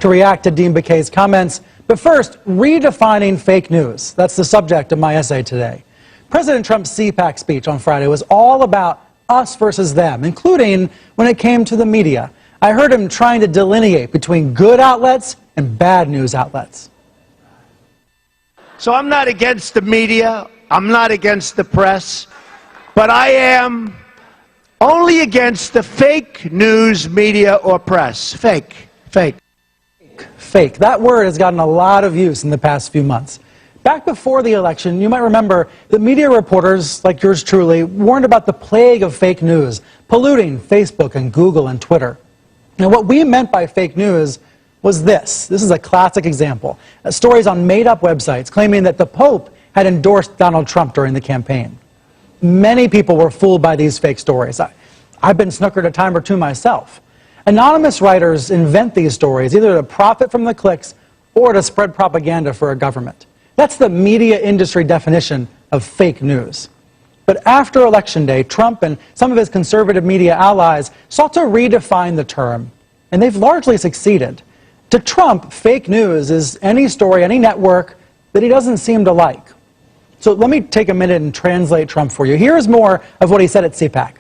to react to Dean Baquet's comments. But first, redefining fake news. That's the subject of my essay today. President Trump's CPAC speech on Friday was all about us versus them, including when it came to the media. I heard him trying to delineate between good outlets and bad news outlets. So I'm not against the media, I'm not against the press, but I am only against the fake news media or press. Fake. Fake. That word has gotten a lot of use in the past few months. Back before the election, you might remember that media reporters like yours truly warned about the plague of fake news polluting Facebook and Google and Twitter. Now, what we meant by fake news was this. This is a classic example. Stories on made-up websites claiming that the Pope had endorsed Donald Trump during the campaign. Many people were fooled by these fake stories. I've been snookered a time or two myself. Anonymous writers invent these stories either to profit from the clicks or to spread propaganda for a government. That's the media industry definition of fake news. But after Election Day, Trump and some of his conservative media allies sought to redefine the term, and they've largely succeeded. To Trump, fake news is any story, any network that he doesn't seem to like. So let me take a minute and translate Trump for you. Here's more of what he said at CPAC.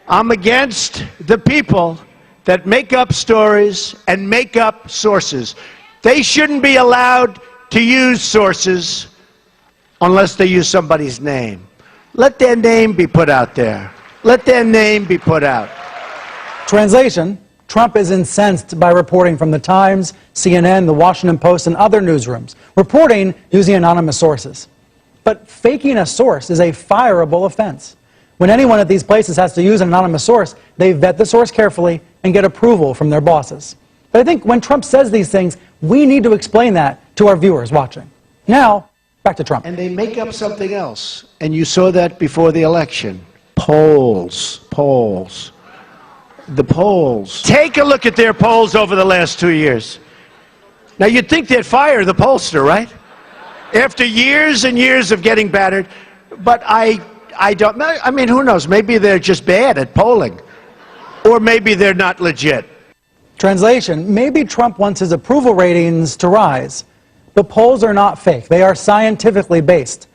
I'm against the people that make up stories and make up sources. They shouldn't be allowed to use sources unless they use somebody's name. Let their name be put out there. Let their name be put out. Translation: Trump is incensed by reporting from the Times, CNN, the Washington Post, and other newsrooms, reporting using anonymous sources. But faking a source is a fireable offense. When anyone at these places has to use an anonymous source, they vet the source carefully and get approval from their bosses. But I think when Trump says these things, we need to explain that to our viewers watching. Now, back to Trump. And they make up something else. And you saw that before the election. Polls. The polls. Take a look at their polls over the last 2 years. Now, you'd think they'd fire the pollster, right? After years and years of getting battered. But I don't know. I mean, who knows? Maybe they're just bad at polling. Or maybe they're not legit. Translation: maybe Trump wants his approval ratings to rise. The polls are not fake. They are scientifically based.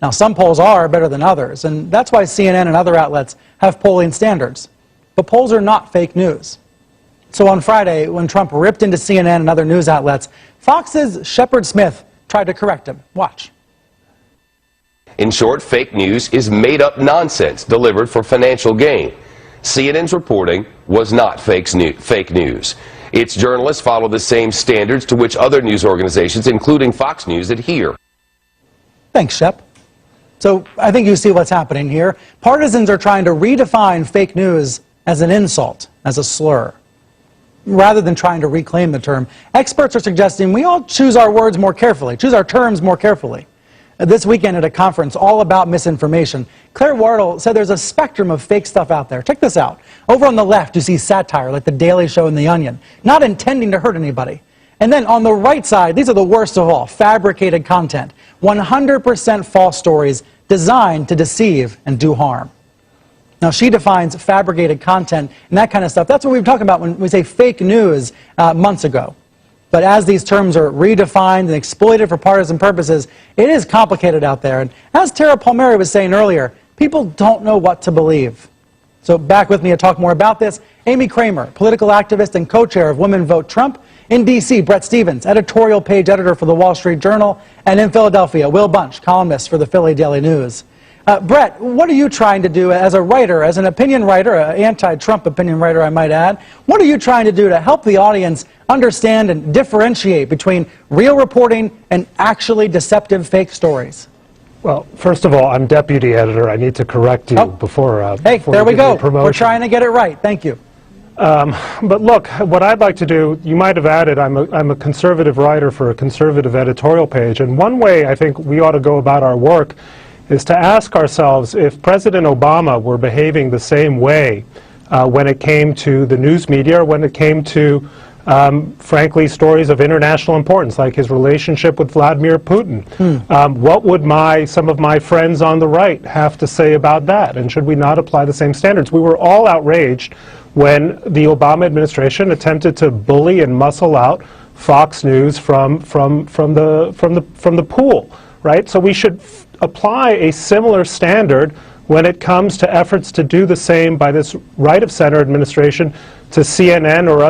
Now, some polls are better than others, and that's why CNN and other outlets have polling standards. But polls are not fake news. So on Friday, when Trump ripped into CNN and other news outlets, Fox's Shepard Smith tried to correct him. Watch. In short, fake news is made-up nonsense delivered for financial gain. CNN's reporting was not fake news. Its journalists follow the same standards to which other news organizations, including Fox News, adhere. Thanks, Shep. So I think you see what's happening here. Partisans are trying to redefine fake news as an insult, as a slur. Rather than trying to reclaim the term, experts are suggesting we all choose our words more carefully, choose our terms more carefully. This weekend at a conference all about misinformation, Claire Wardle said there's a spectrum of fake stuff out there. Check this out. Over on the left, you see satire like The Daily Show and The Onion, not intending to hurt anybody. And then on the right side, these are the worst of all, fabricated content. 100% false stories designed to deceive and do harm. Now, she defines fabricated content and that kind of stuff. That's what we were talking about when we say fake news months ago. But as these terms are redefined and exploited for partisan purposes, it is complicated out there. And as Tara Palmieri was saying earlier, people don't know what to believe. So back with me to talk more about this, Amy Kramer, political activist and co-chair of Women Vote Trump. In D.C., Bret Stephens, editorial page editor for the Wall Street Journal. And in Philadelphia, Will Bunch, columnist for the Philly Daily News. Bret, what are you trying to do as a writer, as an opinion writer, an anti-Trump opinion writer, I might add? What are you trying to do to help the audience understand and differentiate between real reporting and actually deceptive fake stories? Well, first of all, I'm deputy editor. I need to correct you before there we go. We're trying to get it right. Thank you. But look, what I'd like to do, you might have added, I'm a conservative writer for a conservative editorial page, and one way I think we ought to go about our work is to ask ourselves if President Obama were behaving the same way when it came to the news media, or when it came to, frankly, stories of international importance, like his relationship with Vladimir Putin. What would some of my friends on the right have to say about that? And should we not apply the same standards? We were all outraged when the Obama administration attempted to bully and muscle out Fox News from the pool, right? So we should apply a similar standard when it comes to efforts to do the same by this right-of-center administration to CNN or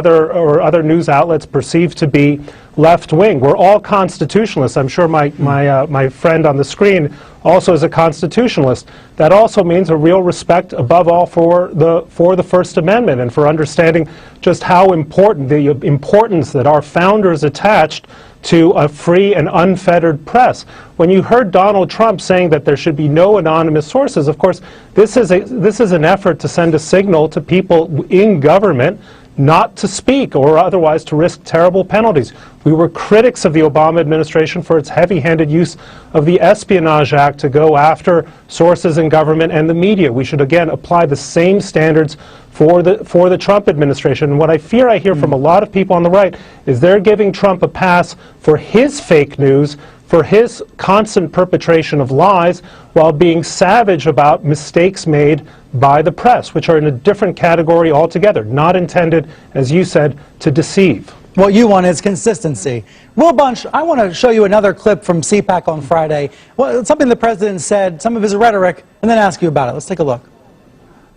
other news outlets perceived to be left-wing. We're all constitutionalists. I'm sure my friend on the screen also is a constitutionalist. That also means a real respect, above all, for the First Amendment and for understanding just how important, the importance that our founders attached to a free and unfettered press. When you heard Donald Trump saying that there should be no anonymous sources, of course, this is an effort to send a signal to people in government not to speak or otherwise to risk terrible penalties. We were critics of the Obama administration for its heavy-handed use of the Espionage Act to go after sources in government and the media. We should again apply the same standards for the Trump administration. And what I fear I hear from a lot of people on the right is they're giving Trump a pass for his fake news, for his constant perpetration of lies, while being savage about mistakes made by the press, which are in a different category altogether, not intended, as you said, to deceive. What you want is consistency. Will Bunch, I want to show you another clip from CPAC on Friday. Well, something the president said, some of his rhetoric, and then ask you about it. Let's take a look.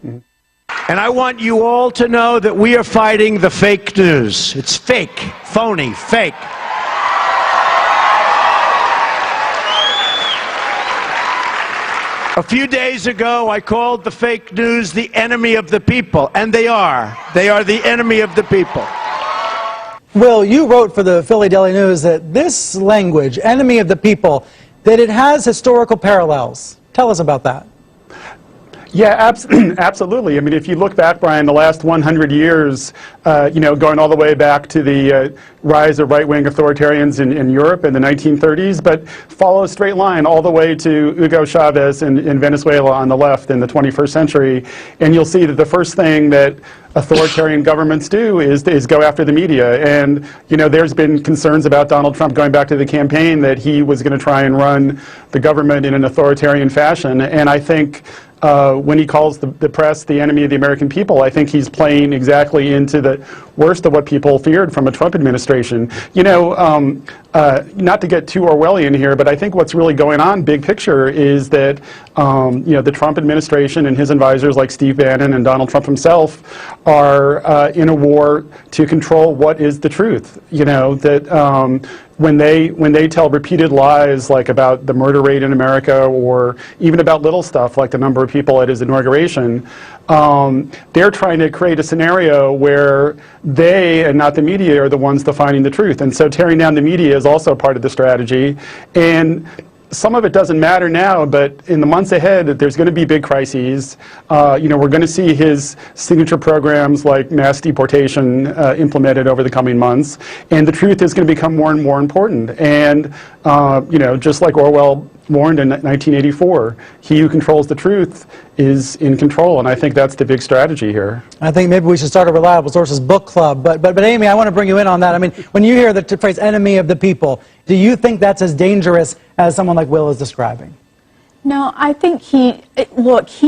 And I want you all to know that we are fighting the fake news. It's fake, phony, fake. A few days ago, I called the fake news the enemy of the people, and they are. They are the enemy of the people. Will, you wrote for the Philly Daily News that this language, enemy of the people, that it has historical parallels. Tell us about that. Yeah, absolutely. I mean, if you look back, Brian, the last 100 years, going all the way back to the rise of right-wing authoritarians in Europe in the 1930s, but follow a straight line all the way to Hugo Chavez in Venezuela on the left in the 21st century, and you'll see that the first thing that authoritarian governments do is go after the media. And, there's been concerns about Donald Trump going back to the campaign that he was going to try and run the government in an authoritarian fashion. And I think when he calls the press the enemy of the American people, I think he's playing exactly into the worst of what people feared from a Trump administration. Not to get too Orwellian here, but I think what's really going on, big picture, is that the Trump administration and his advisors like Steve Bannon and Donald Trump himself are in a war to control what is the truth. When they tell repeated lies like about the murder rate in America or even about little stuff like the number of people at his inauguration, they're trying to create a scenario where they and not the media are the ones defining the truth. And so tearing down the media is also part of the strategy. And some of it doesn't matter now, but in the months ahead, there's going to be big crises. We're going to see his signature programs like mass deportation implemented over the coming months, and the truth is going to become more and more important. And just like Orwell warned in 1984, he who controls the truth is in control, and I think that's the big strategy here. I think maybe we should start a Reliable Sources book club. But Amy, I want to bring you in on that. I mean, when you hear the phrase enemy of the people, do you think that's as dangerous as someone like Will is describing? No, I think he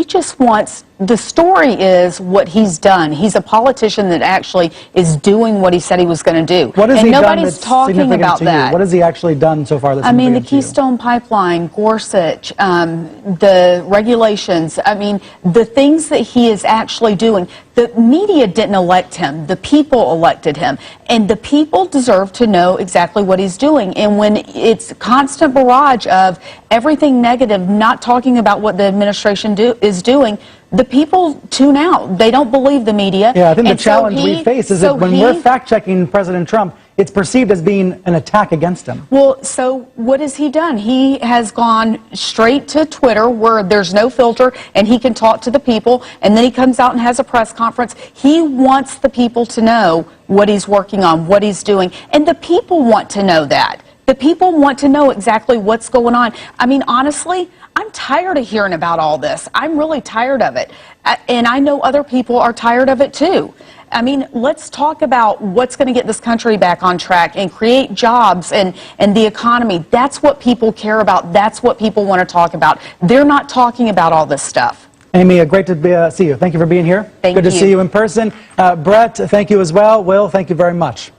just wants, the story is what he's done. He's a politician that actually is doing what he said he was going to do. What has he done nobody's that's talking significant about to that. you? What has he actually done so far that's I mean, the significant to you? Keystone Pipeline, Gorsuch, the regulations, I mean, the things that he is actually doing. The media didn't elect him. The people elected him. And the people deserve to know exactly what he's doing. And when it's a constant barrage of everything negative, not talking about what the administration is doing, the people tune out. They don't believe the media. Yeah, I think the challenge we face is that when we're fact-checking President Trump, it's perceived as being an attack against him. Well, so what has he done? He has gone straight to Twitter where there's no filter and he can talk to the people, and then he comes out and has a press conference. He wants the people to know what he's working on, what he's doing, and the people want to know that. The people want to know exactly what's going on. I mean, honestly, I'm tired of hearing about all this. I'm really tired of it. And I know other people are tired of it too. I mean, let's talk about what's going to get this country back on track and create jobs and the economy. That's what people care about. That's what people want to talk about. They're not talking about all this stuff. Amy, great to see you. Thank you for being here. Thank Good to you. see you in person. Brett, thank you as well. Will, thank you very much.